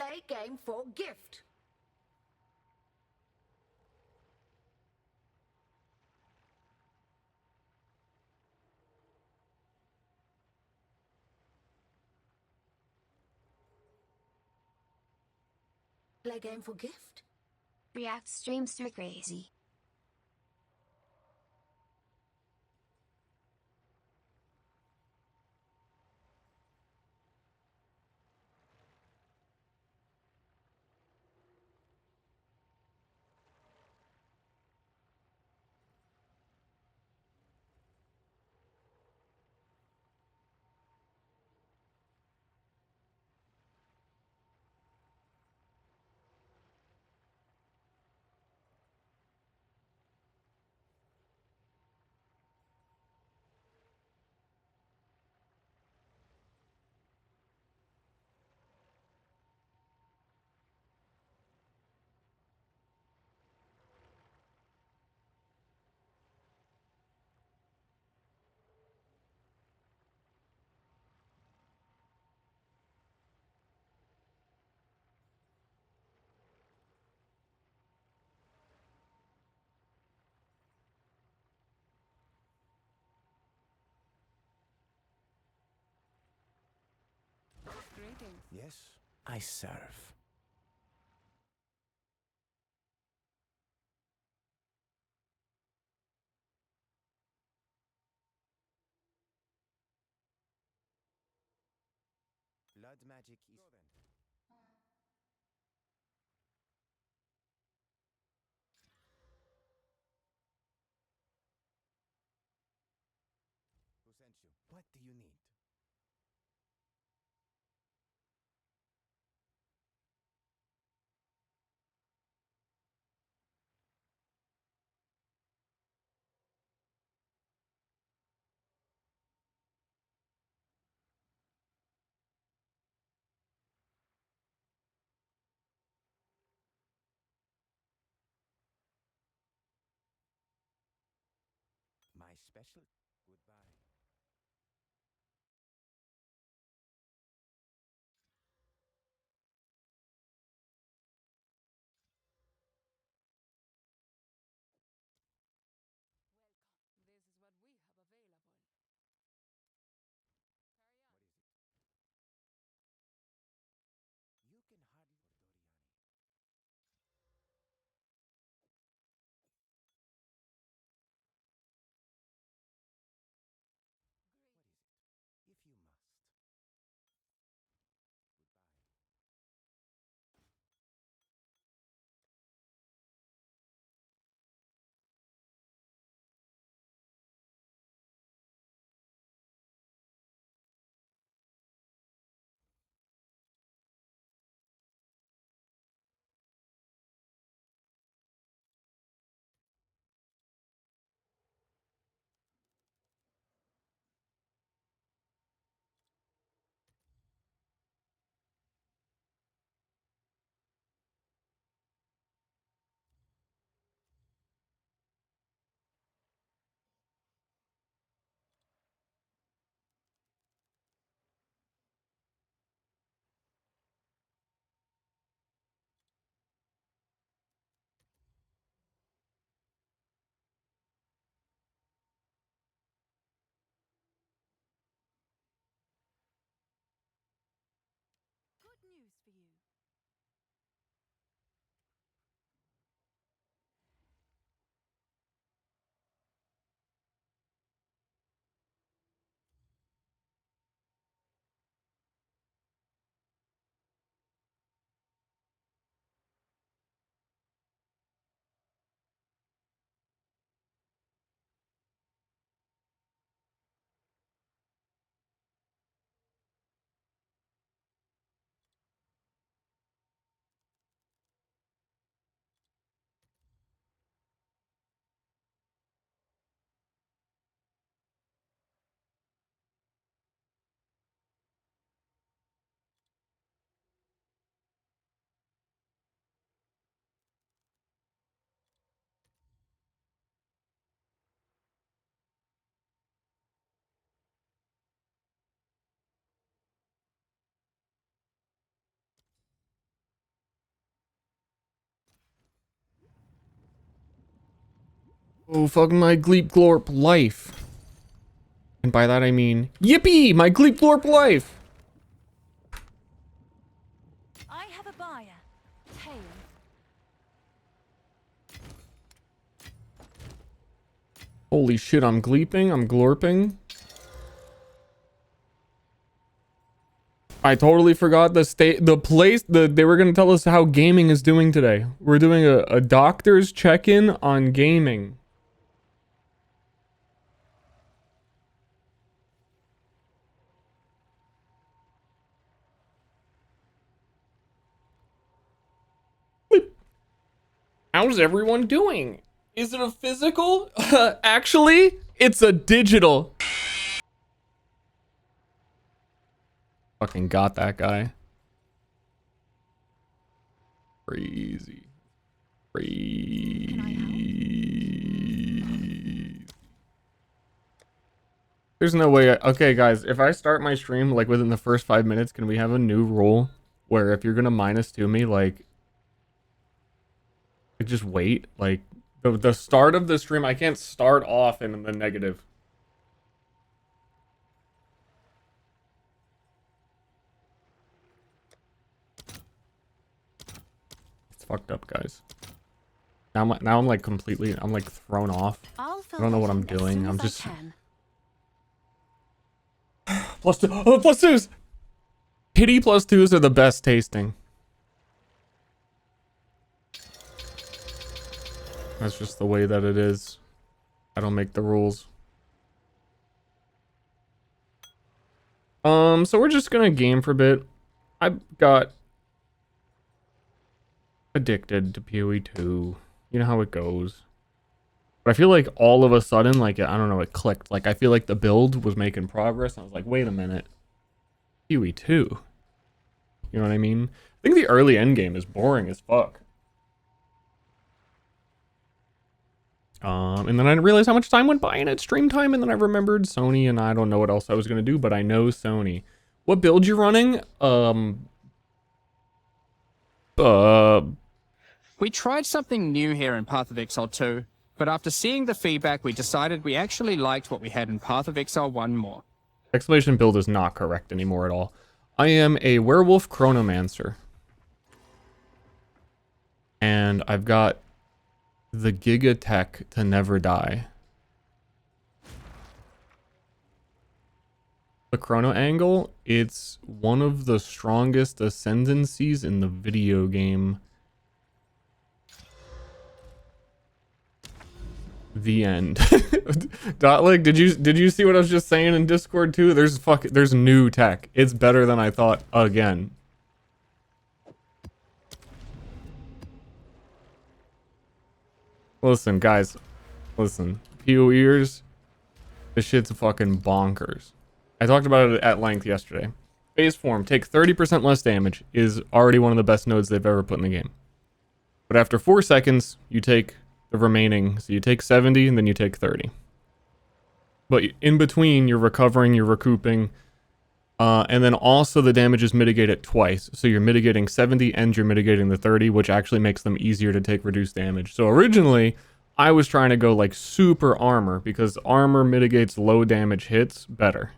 Play game for gift. Play game for gift. React streams are crazy. Greetings. Yes, I serve. Blood magic is... Who sent you? What do you need? My special... Goodbye. This is what we have available. You can hardly... Oh, fuck my Gleep Glorp life. And by that I mean, yippee, my Gleep Glorp life. I have a buyer. Hail. Holy shit, I'm gleeping, I'm glorping. I totally forgot the place they were gonna tell us how gaming is doing today. We're doing a doctor's check-in on gaming. How's everyone doing? Is it a physical? Actually, it's a digital. Fucking got that guy. Crazy. Crazy. There's no way. Okay, guys, if I start my stream like within the first 5 minutes, can we have a new rule where if you're gonna -2 me, like just wait? Like the start of the stream, I can't start off in the negative. It's fucked up, guys. Now I'm like completely, I'm like thrown off. I don't know what I'm doing. I'm just +2. Oh, +2s. Pity +2s are the best tasting. That's just the way that it is. I don't make the rules. So we're just gonna game for a bit. I got addicted to PoE2. You know how it goes. But I feel like all of a sudden, like, I don't know, it clicked. Like, I feel like the build was making progress. And I was like, wait a minute. PoE2. You know what I mean? I think the early endgame is boring as fuck. And then I realized how much time went by and it's stream time, and then I remembered Sony, and I don't know what else I was gonna do, but I know Sony. What build you running? We tried something new here in Path of Exile 2, but after seeing the feedback, we decided we actually liked what we had in Path of Exile 1 more. Exclamation build is not correct anymore at all. I am a werewolf chronomancer. And I've got the Giga Tech to never die. The chrono angle, it's one of the strongest ascendancies in the video game. The end. Dotlig, did you see what I was just saying in Discord too? There's new tech. It's better than I thought again. Listen, guys. Listen. PoEers, this shit's fucking bonkers. I talked about it at length yesterday. Phase form, take 30% less damage, is already one of the best nodes they've ever put in the game. But after 4 seconds, you take the remaining, so you take 70 and then you take 30. But in between, you're recovering, you're recouping, and then also the damage is mitigated twice. So you're mitigating 70 and you're mitigating the 30, which actually makes them easier to take reduced damage. So originally, I was trying to go like super armor, because armor mitigates low damage hits better.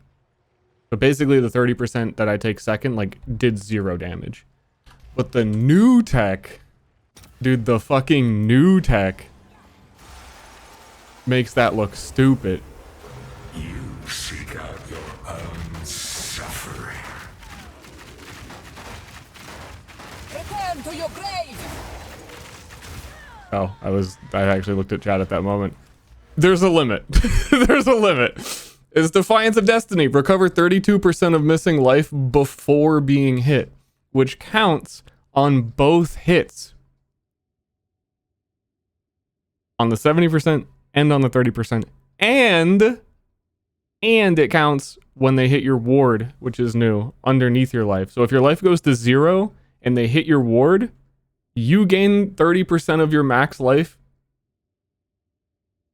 But basically the 30% that I take second, like, did 0 damage. But the new tech, dude, the fucking new tech makes that look stupid. You seek out your own suffering. Return to your grave! Oh, I actually looked at chat at that moment. There's a limit. There's a limit. It's Defiance of Destiny. Recover 32% of missing life before being hit, which counts on both hits. On the 70% and on the 30%. And it counts when they hit your ward, which is new, underneath your life. So if your life goes to 0 and they hit your ward, you gain 30% of your max life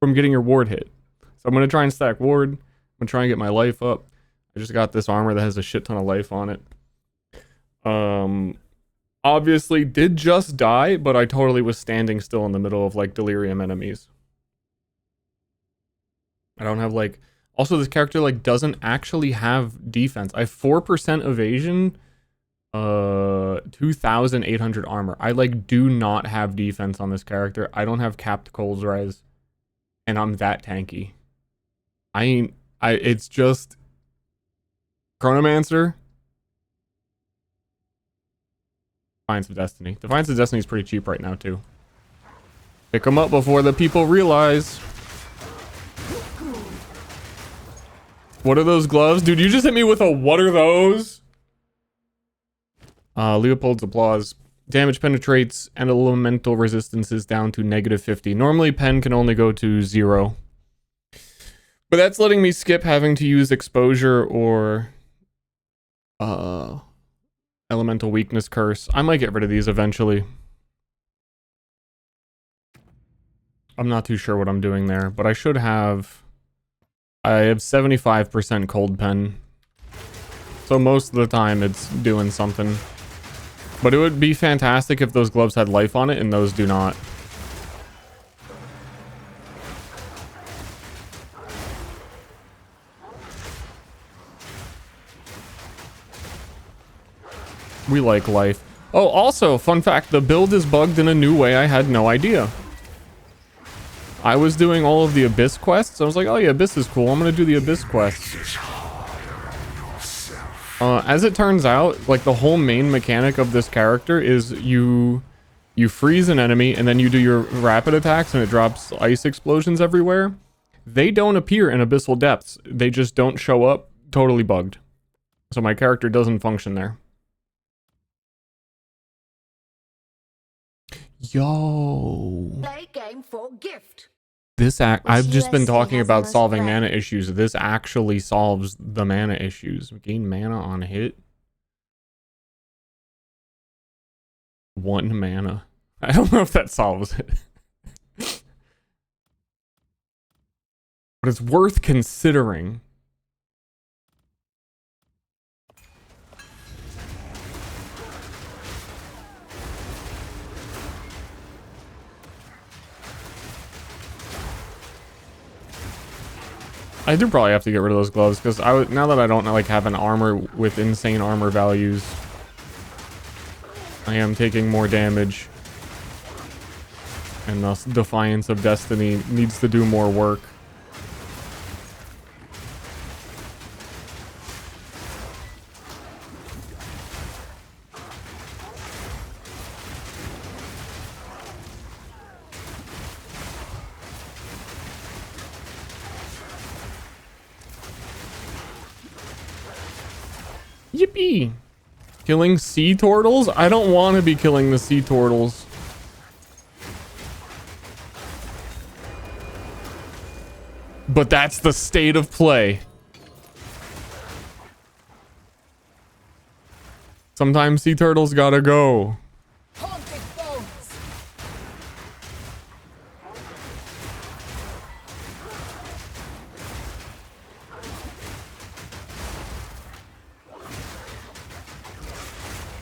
from getting your ward hit. So I'm going to try and stack ward. I'm going to try and get my life up. I just got this armor that has a shit ton of life on it. Obviously did just die, but I totally was standing still in the middle of like delirium enemies. I don't have like, also this character like doesn't actually have defense. I have 4% evasion, 2,800 armor. I like do not have defense on this character. I don't have capped Cold's Rise, and I'm that tanky. It's just Chronomancer. Defiance of Destiny. Defiance of Destiny is pretty cheap right now too. Pick them up before the people realize. What are those gloves? Dude, you just hit me with a what are those? Leopold's Applause. Damage penetrates and elemental resistance is down to -50. Normally pen can only go to 0. But that's letting me skip having to use exposure or elemental weakness curse. I might get rid of these eventually. I'm not too sure what I'm doing there, but I should have... I have 75% cold pen. So most of the time it's doing something. But it would be fantastic if those gloves had life on it, and those do not. We like life. Oh, also, fun fact, the build is bugged in a new way I had no idea. I was doing all of the Abyss quests. I was like, oh yeah, Abyss is cool. I'm gonna do the Abyss quests. As it turns out, like the whole main mechanic of this character is you freeze an enemy and then you do your rapid attacks and it drops ice explosions everywhere. They don't appear in Abyssal Depths. They just don't show up. Totally bugged. So my character doesn't function there. Yo. Play game for gift. I've just been USC talking has about most solving bread. mana issues. This actually solves the mana issues. Gain mana on hit. 1 mana. I don't know if that solves it. But it's worth considering. I do probably have to get rid of those gloves because now that I don't like have an armor with insane armor values, I am taking more damage, and thus Defiance of Destiny needs to do more work. Yippee! Killing sea turtles? I don't want to be killing the sea turtles. But that's the state of play. Sometimes sea turtles gotta go. Haunted bones.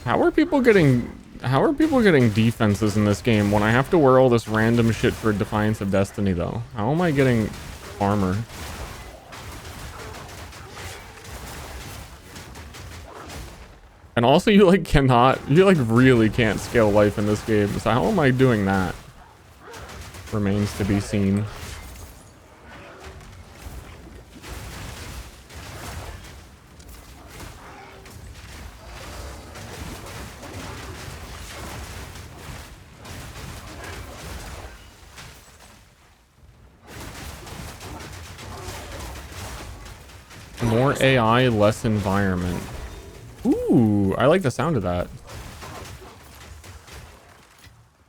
How are people getting defenses in this game when I have to wear all this random shit for Defiance of Destiny though? How am I getting armor? And also you really can't scale life in this game. So how am I doing that? Remains to be seen. More AI, less environment. Ooh, I like the sound of that.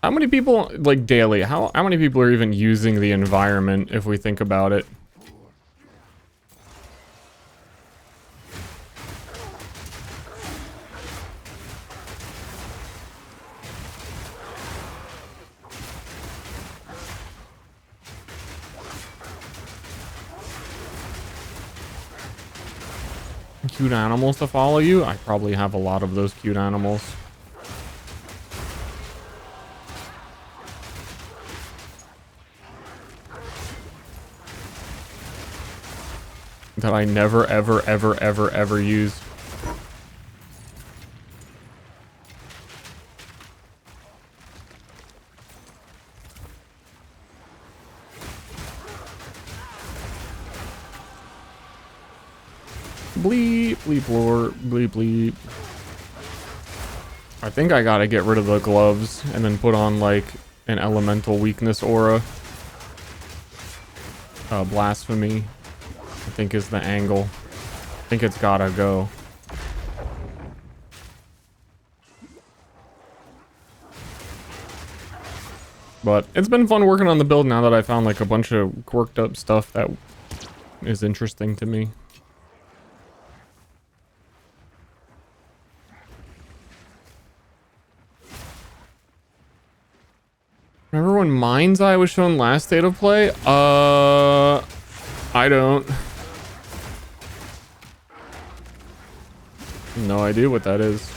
How many people, like daily, how many people are even using the environment if we think about it? Cute animals to follow you? I probably have a lot of those cute animals. that I never, ever, ever, ever, ever use. Bleep, bleep, lore, bleep, bleep. I think I gotta get rid of the gloves and then put on like an elemental weakness aura. Blasphemy, I think is the angle. I think it's gotta go. But it's been fun working on the build now that I found like a bunch of quirked up stuff that is interesting to me. Remember when Mind's Eye was shown last state of play? I don't. No idea what that is.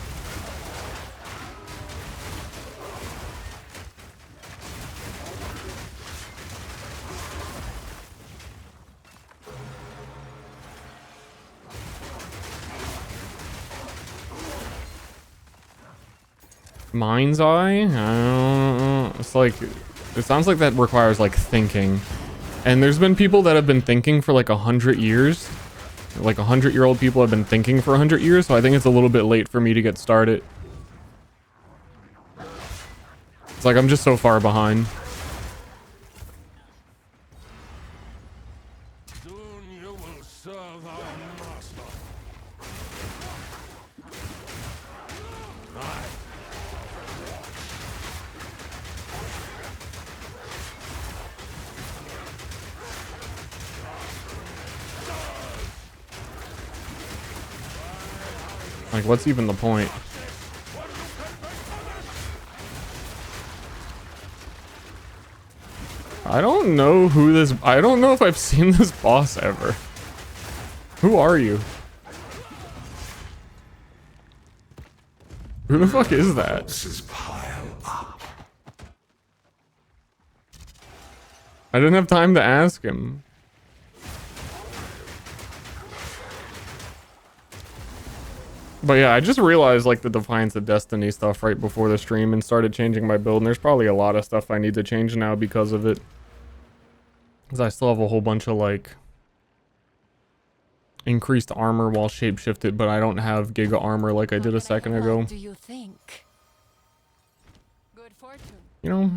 Mind's Eye? I don't know. It's like, it sounds like that requires like thinking. And there's been people that have been thinking for like 100 years. Like 100-year-old people have been thinking for 100 years, so I think it's a little bit late for me to get started. It's like I'm just so far behind. Soon you will serve our master. Like, what's even the point? I don't know who this... I don't know if I've seen this boss ever. Who are you? Who the fuck is that? This pile up. I didn't have time to ask him. But yeah, I just realized like the Defiance of Destiny stuff right before the stream and started changing my build. And there's probably a lot of stuff I need to change now because of it. Because I still have a whole bunch of like increased armor while shapeshifted, but I don't have Giga armor like I did a second ago. What do you think? Good fortune. You know,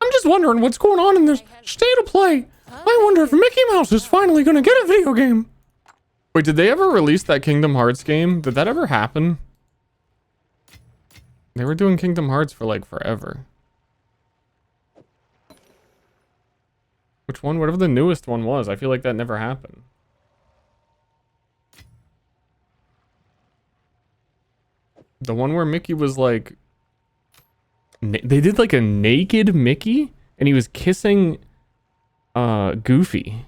I'm just wondering what's going on in this state of play. I wonder if Mickey Mouse is finally gonna get a video game. Wait, did they ever release that Kingdom Hearts game? Did that ever happen? They were doing Kingdom Hearts for like forever. Which one? Whatever the newest one was. I feel like that never happened. The one where Mickey was like... They did like a naked Mickey? And he was kissing... Goofy.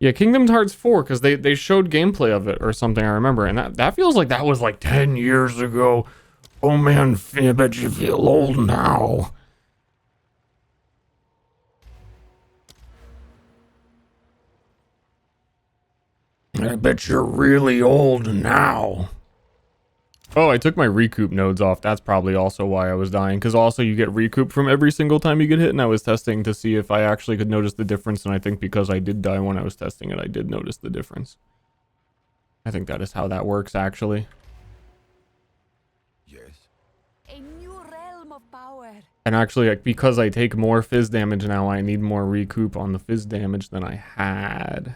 Yeah, Kingdom Hearts 4, because they showed gameplay of it or something, I remember. And that feels like that was like 10 years ago. Oh man, I bet you feel old now. I bet you're really old now. Oh, I took my recoup nodes off. That's probably also why I was dying. Because also you get recoup from every single time you get hit. And I was testing to see if I actually could notice the difference. And I think because I did die when I was testing it, I did notice the difference. I think that is how that works, actually. Yes. A new realm of power. And actually, like, because I take more fizz damage now, I need more recoup on the fizz damage than I had.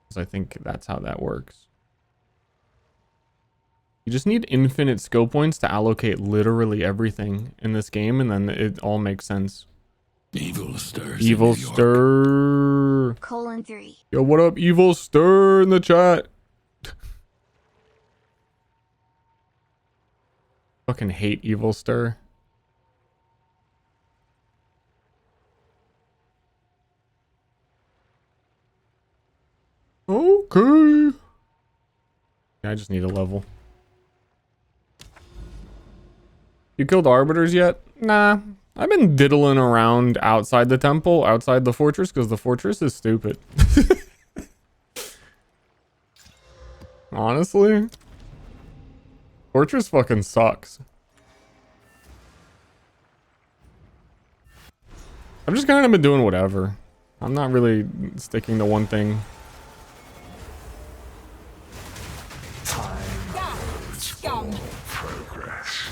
Because I think that's how that works. You just need infinite skill points to allocate literally everything in this game, and then it all makes sense. Evil Ster. Evil Ster. :3. Yo, what up, Evil Ster in the chat? Fucking hate Evil Ster. Okay. I just need a level. You killed arbiters yet? Nah. I've been diddling around outside the temple, outside the fortress, because the fortress is stupid. Honestly. Fortress fucking sucks. I've just kind of been doing whatever. I'm not really sticking to one thing. Scum.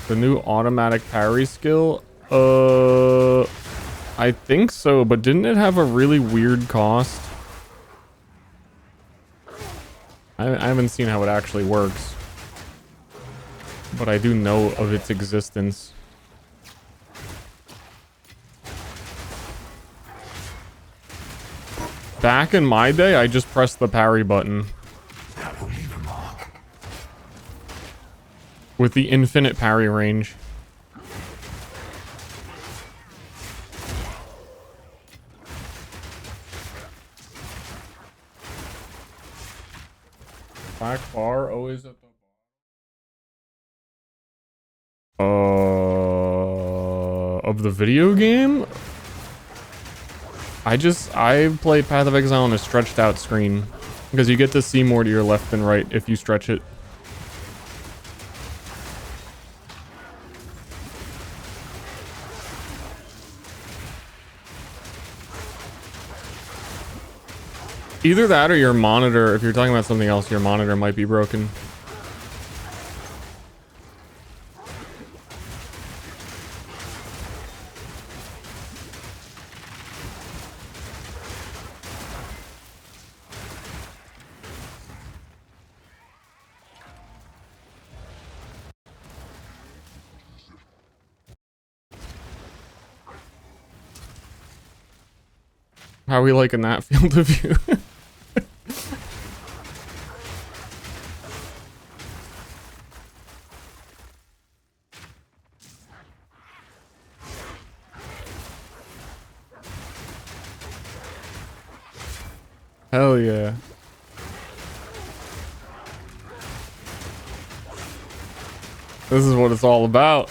The new automatic parry skill? I think so, but didn't it have a really weird cost? I haven't seen how it actually works. But I do know of its existence. Back in my day, I just pressed the parry button. That will leave a mark. With the infinite parry range. Back bar always at the of the video game? I play Path of Exile on a stretched out screen because you get to see more to your left and right if you stretch it. Either that or your monitor, if you're talking about something else, your monitor might be broken. How are we liking that field of view? Hell yeah. This is what it's all about.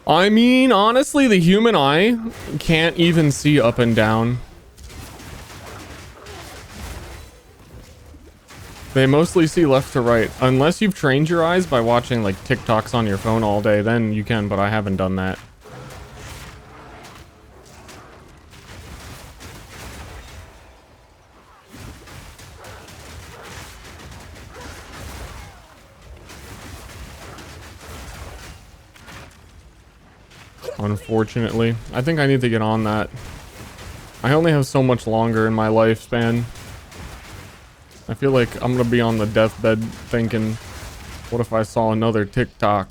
I mean, honestly, the human eye can't even see up and down. They mostly see left to right. Unless you've trained your eyes by watching like TikToks on your phone all day, then you can, but I haven't done that. Unfortunately. I think I need to get on that. I only have so much longer in my lifespan. I feel like I'm gonna be on the deathbed thinking, what if I saw another TikTok?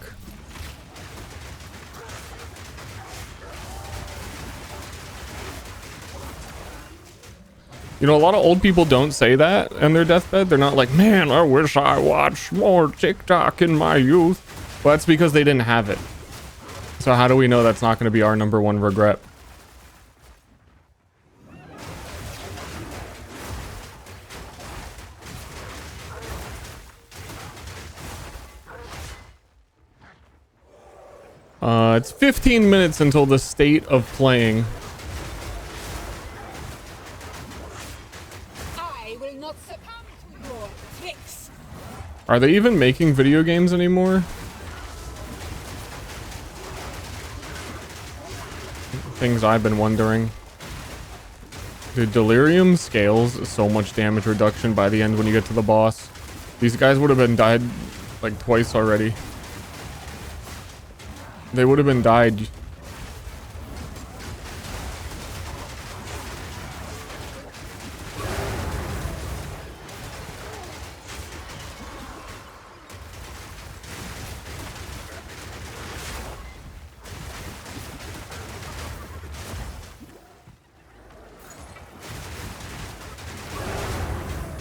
You know, a lot of old people don't say that in their deathbed. They're not like, man, I wish I watched more TikTok in my youth. Well, that's because they didn't have it. So how do we know that's not going to be our #1 regret? It's 15 minutes until the state of playing. I will not succumb to your tricks. Are they even making video games anymore? Things I've been wondering. Dude, Delirium scales so much damage reduction by the end when you get to the boss. These guys would have been died like twice already. They would have been died.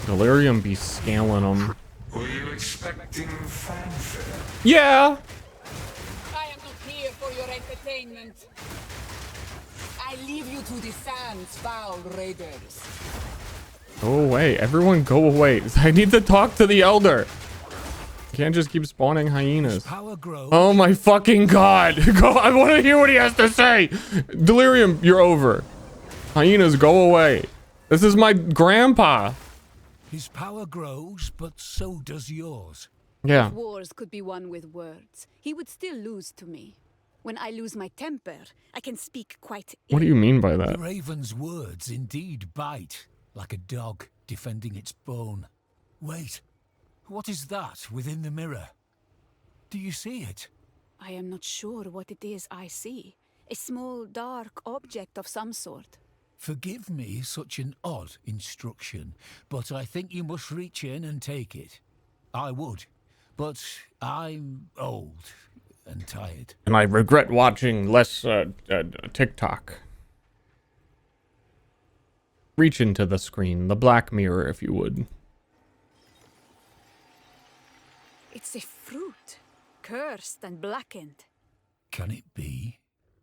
Delirium be scaling them. Were you expecting fanfare? Yeah. I am not here for your entertainment. I leave you to the sands, foul raiders. Go away. Everyone go away. I need to talk to the elder. You can't just keep spawning hyenas. Power grows. Oh my fucking god. Go. I want to hear what he has to say. Delirium, you're over. Hyenas, go away. This is my grandpa. His power grows, but so does yours. Yeah. Wars could be won with words. He would still lose to me. When I lose my temper, I can speak quite What do you mean by The that? raven's words indeed bite, like a dog defending its bone. Wait, what is that within the mirror? Do you see it? I am not sure what it is I see. A small, dark object of some sort. Forgive me such an odd instruction, but I think you must reach in and take it. I would, but I'm old and tired. And I regret watching less TikTok. Reach into the screen, the black mirror, if you would. It's a fruit, cursed and blackened. Can it be?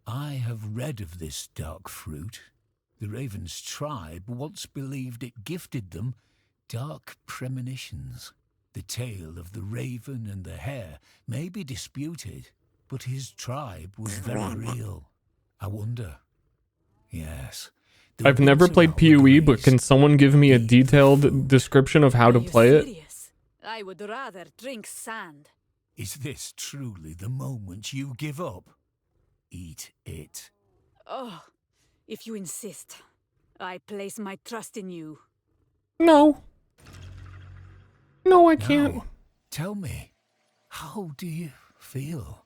I have read of this dark fruit. The Raven's tribe once believed it gifted them dark premonitions. The tale of the raven and the hare may be disputed, but his tribe was very real. I wonder. Yes. the I've never winter played owl PoE, but agrees. can someone give me a detailed description of how to Are you play it? serious? I would rather drink sand. Is this truly the moment you give up? Eat it. Oh, if you insist. I place my trust in you. No. No, I can't. Now, tell me, how do you feel?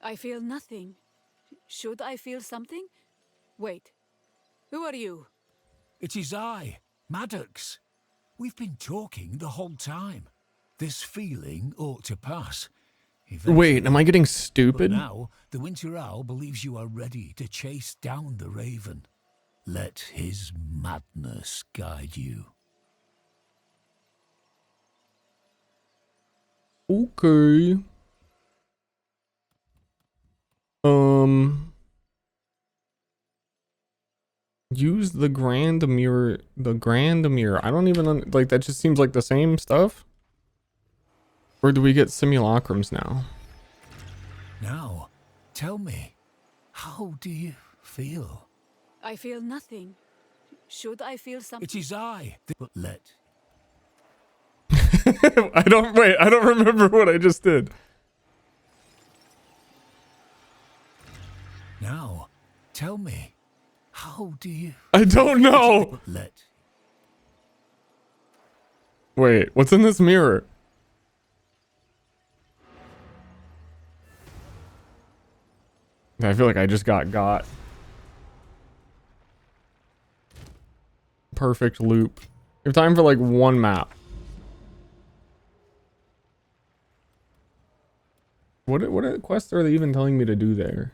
I feel nothing. Should I feel something? Wait. Who are you? It is I, Maddox. We've been talking the whole time. This feeling ought to pass. Wait, am I getting But stupid? now, the Winter Owl believes you are ready to chase down the Raven. Let his madness guide you. Okay. Use the grand mirror. The grand mirror. I don't even like that. Just seems like the same stuff. Or do we get simulacrums now? Now, tell me, how do you feel? I feel nothing. Should I feel something? It is I. But let. I don't remember what I just did. Now, tell me, how do you. I don't know. But let. Wait, what's in this mirror? I feel like I just got. Perfect loop. You have time for like one map. What quests are they even telling me to do there?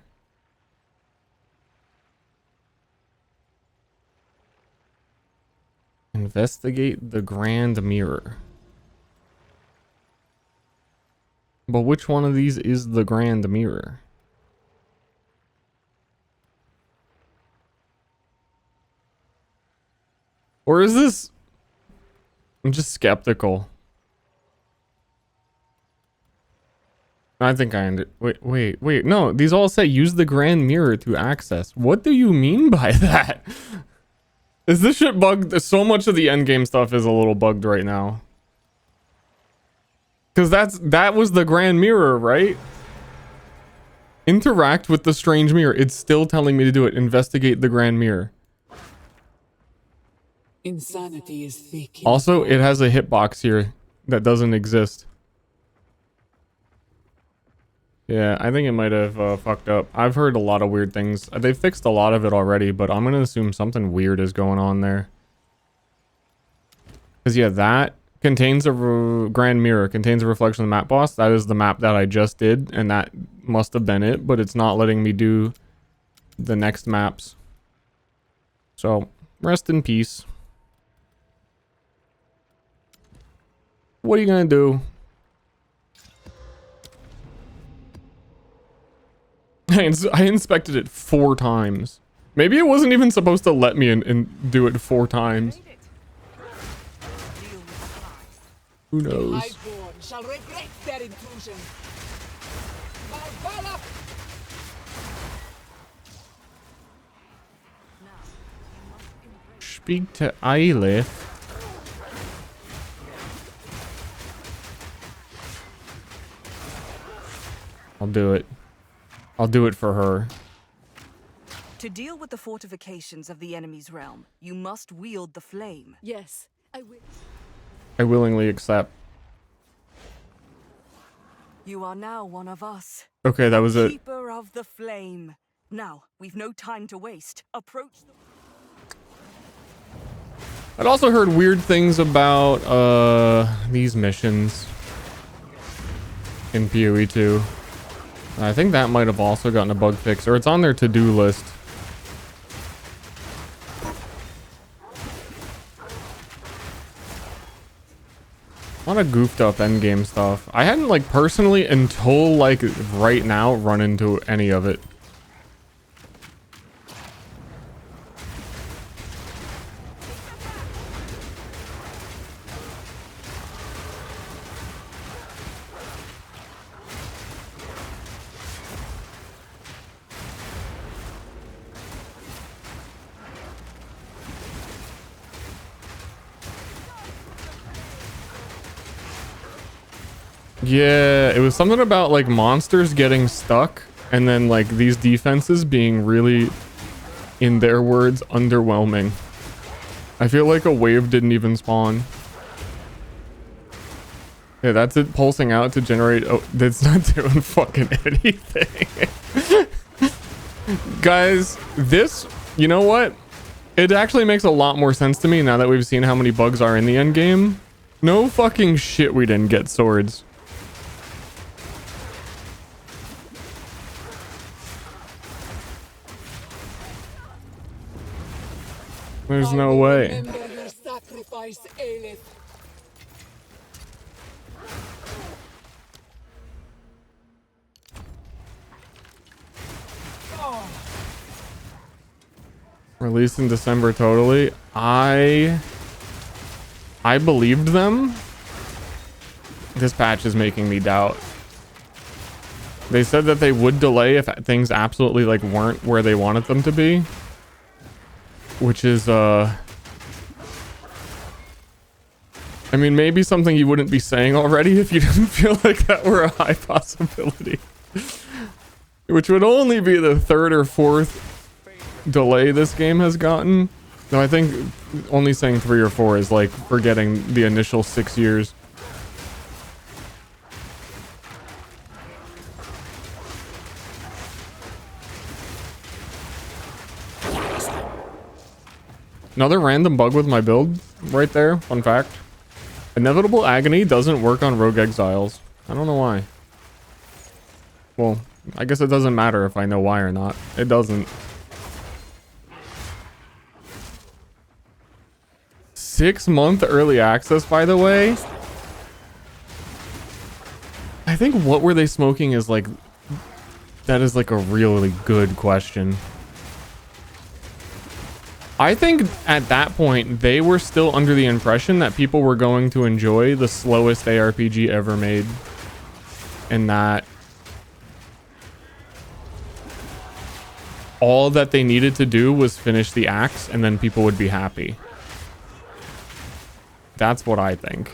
Investigate the grand mirror. But which one of these is the grand mirror? Or is this... I'm just skeptical. I think I wait. No, these all say use the grand mirror to access. What do you mean by that? Is this shit bugged? So much of the endgame stuff is a little bugged right now. Because that was the grand mirror, right? Interact with the strange mirror. It's still telling me to do it. Investigate the grand mirror. Insanity is thick. Also, it has a hitbox here that doesn't exist. Yeah, I think it might have fucked up. I've heard a lot of weird things. They fixed a lot of it already, but I'm gonna assume something weird is going on there. Because yeah, that contains a grand mirror, contains a reflection of the map boss. That is the map that I just did, and that must have been it, but it's not letting me do the next maps. So, rest in peace. What are you gonna do? I inspected it 4 times. Maybe it wasn't even supposed to let me in and do it 4 times. Who knows? Highborn shall regret their intrusion. Valhalla! Speak to Eilith. I'll do it. I'll do it for her. To deal with the fortifications of the enemy's realm, you must wield the flame. Yes, I will. I willingly accept. You are now one of us. Okay, that was it. Keeper of the flame. Now, we've no time to waste. Approach the... I'd also heard weird things about these missions in PoE 2. I think that might have also gotten a bug fix, or it's on their to-do list. A lot of goofed up endgame stuff. I hadn't, like, personally, until, like, right now, run into any of it. Yeah, it was something about like monsters getting stuck and then like these defenses being really, in their words, underwhelming. I feel like a wave didn't even spawn. Yeah, that's it pulsing out to generate. Oh, that's not doing fucking anything. Guys, this, you know what? It actually makes a lot more sense to me now that we've seen how many bugs are in the end game. No fucking shit we didn't get swords. There's no way. Remember your sacrifice, Aelith. Released in December totally. I believed them. This patch is making me doubt. They said that they would delay if things absolutely like weren't where they wanted them to be. Which is I mean, maybe something you wouldn't be saying already if you didn't feel like that were a high possibility. Which would only be the 3rd or 4th delay this game has gotten. No, I think only saying 3 or 4 is like forgetting the initial 6 years. Another random bug with my build right there. Fun fact. Inevitable Agony doesn't work on Rogue Exiles. I don't know why. Well, I guess it doesn't matter if I know why or not. It doesn't. 6-month early access, by the way. I think what were they smoking is like... That is like a really good question. I think at that point, they were still under the impression that people were going to enjoy the slowest ARPG ever made. And that all that they needed to do was finish the axe and then people would be happy. That's what I think.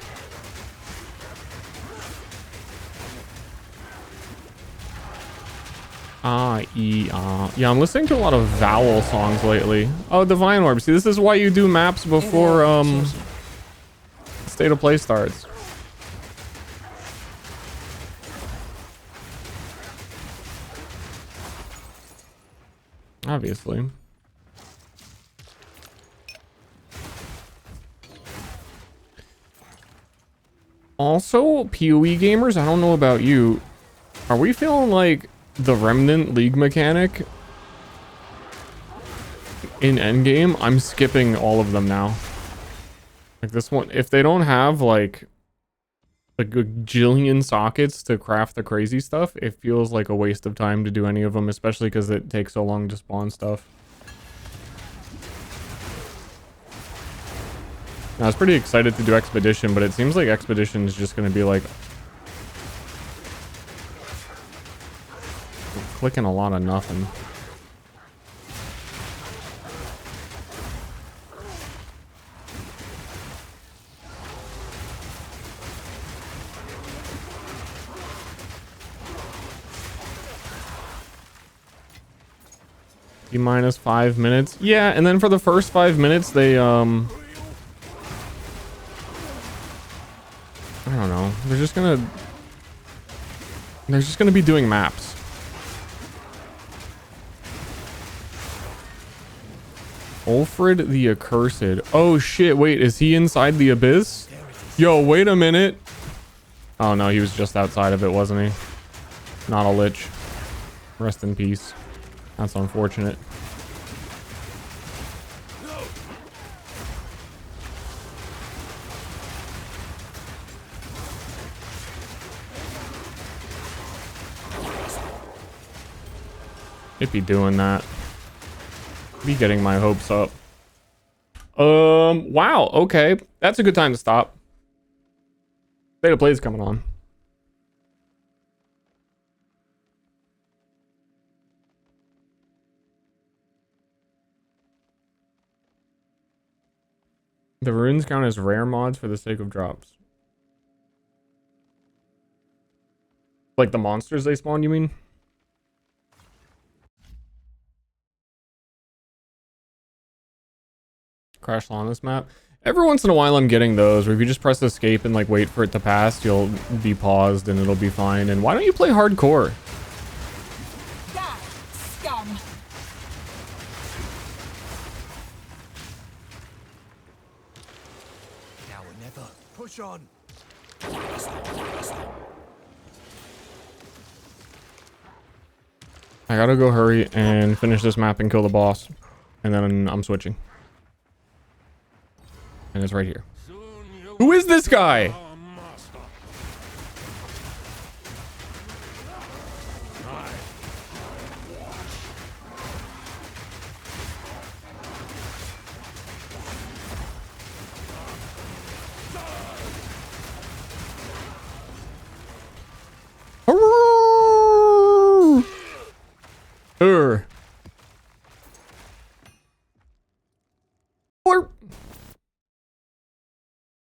Yeah, I'm listening to a lot of vowel songs lately. Oh, Divine Orb. See, this is why you do maps before State of Play starts. Obviously. Also, PoE gamers, I don't know about you. Are we feeling like the Remnant League mechanic in endgame? I'm skipping all of them now. Like this one, if they don't have like like a jillion sockets to craft the crazy stuff, it feels like a waste of time to do any of them, especially because it takes so long to spawn stuff. I was pretty excited to do Expedition, but it seems like Expedition is just going to be like clicking a lot of nothing. Minus 5 minutes. Yeah, and then for the first 5 minutes, they, I don't know. They're just gonna be doing maps. Ulfrid the Accursed. Oh shit, wait, is he inside the abyss? Yo, wait a minute. Oh no, he was just outside of it, wasn't he? Not a lich. Rest in peace. That's unfortunate. It'd be doing that. Be getting my hopes up. Wow, okay. That's a good time to stop. State of Play's coming on. The runes count as rare mods for the sake of drops. Like the monsters they spawn, you mean? Crash on this map. Every once in a while I'm getting those where if you just press escape and like wait for it to pass, you'll be paused and it'll be fine. And why don't you play hardcore? Die, scum. Now or never. Push on. I gotta go hurry and finish this map and kill the boss. And then I'm switching. And it's right here. Who is this guy?